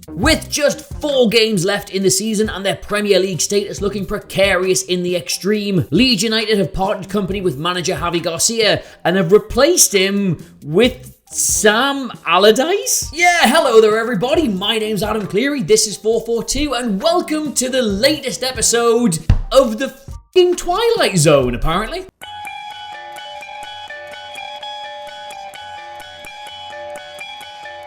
With just 4 games left in the season and their Premier League status looking precarious in the extreme, Leeds United have parted company with manager Javi Garcia and have replaced him with Sam Allardyce? Yeah, hello there everybody, my name's Adam Cleary, this is 442 and welcome to the latest episode of the f***ing Twilight Zone, apparently.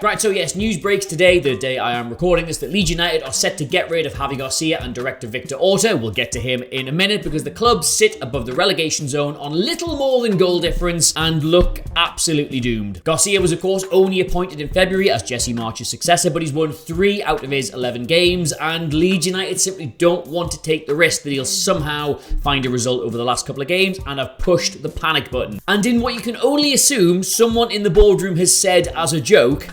Right, so yes, news breaks today, the day I am recording this, that Leeds United are set to get rid of Javi Garcia and director Victor Orta. We'll get to him in a minute because the club sit above the relegation zone on little more than goal difference and look absolutely doomed. Garcia was of course only appointed in February as Jesse Marsch's successor, but he's won 3 out of his 11 games and Leeds United simply don't want to take the risk that he'll somehow find a result over the last couple of games and have pushed the panic button. And in what you can only assume someone in the boardroom has said as a joke,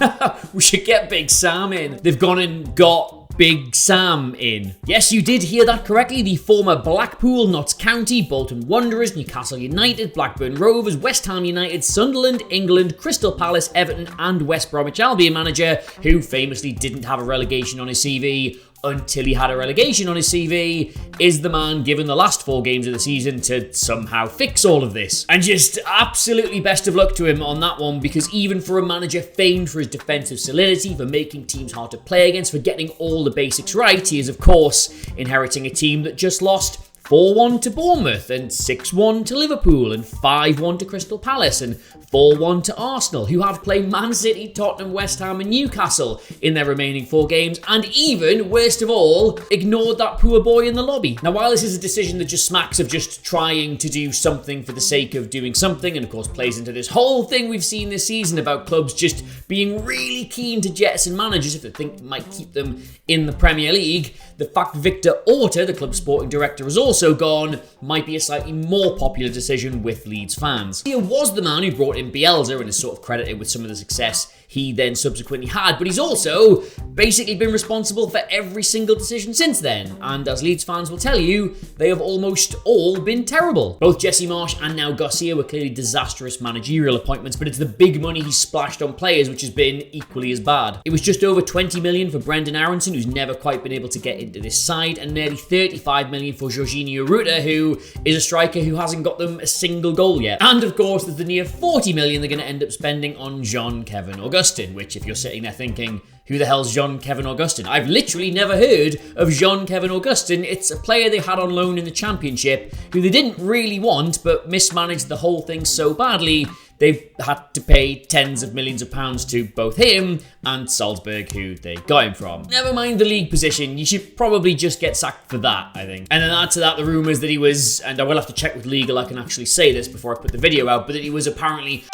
we should get Big Sam in. They've gone and got Big Sam in. Yes, you did hear that correctly. The former Blackpool, Notts County, Bolton Wanderers, Newcastle United, Blackburn Rovers, West Ham United, Sunderland, England, Crystal Palace, Everton and West Bromwich Albion manager, who famously didn't have a relegation on his CV until he had a relegation on his CV, is the man given the last 4 games of the season to somehow fix all of this. And just absolutely best of luck to him on that one, because even for a manager famed for his defensive solidity, for making teams hard to play against, for getting all the basics right, he is of course inheriting a team that just lost 4-1 to Bournemouth and 6-1 to Liverpool and 5-1 to Crystal Palace and 4-1 to Arsenal, who have played Man City, Tottenham, West Ham and Newcastle in their remaining 4 games and even, worst of all, ignored that poor boy in the lobby. Now, while this is a decision that just smacks of just trying to do something for the sake of doing something and of course plays into this whole thing we've seen this season about clubs just being really keen to jettison managers if they think it might keep them in the Premier League, the fact Victor Orta, the club's sporting director, has also gone might be a slightly more popular decision with Leeds fans. He was the man who brought in Bielsa and is sort of credited with some of the success he then subsequently had, but he's also basically been responsible for every single decision since then, and as Leeds fans will tell you, they have almost all been terrible. Both Jesse Marsch and now Garcia were clearly disastrous managerial appointments, but it's the big money he splashed on players which has been equally as bad. It was just over 20 million for Brendan Aronson, who's never quite been able to get into this side, and nearly 35 million for Jorginho Ruta, who is a striker who hasn't got them a single goal yet. And of course, there's the near 40 million they're going to end up spending on Jean-Kevin Augustin, which if you're sitting there thinking, who the hell's Jean-Kevin Augustin? I've literally never heard of Jean-Kevin Augustin. It's a player they had on loan in the Championship who they didn't really want but mismanaged the whole thing so badly they've had to pay tens of millions of pounds to both him and Salzburg, who they got him from. Never mind the league position, you should probably just get sacked for that, I think. And then add to that the rumours that he was, and I will have to check with legal I can actually say this before I put the video out, but that he was apparently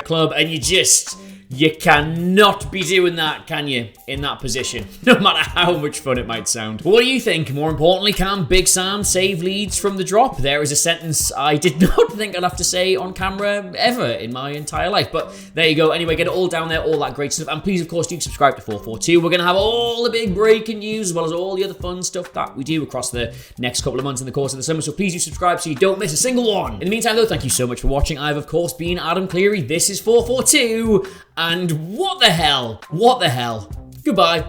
club, and you cannot be doing that, can you, in that position, no matter how much fun it might sound. What do you think? More importantly, can Big Sam save Leeds from the drop? There is a sentence I did not think I'd have to say on camera ever in my entire life, but there you go. Anyway, get it all down there, all that great stuff, and please, of course, do subscribe to 442. We're going to have all the big breaking news, as well as all the other fun stuff that we do across the next couple of months in the course of the summer, so please do subscribe so you don't miss a single one. In the meantime, though, thank you so much for watching. I've, of course, been Adam Cleary. This is 442, and what the hell? What the hell? Goodbye.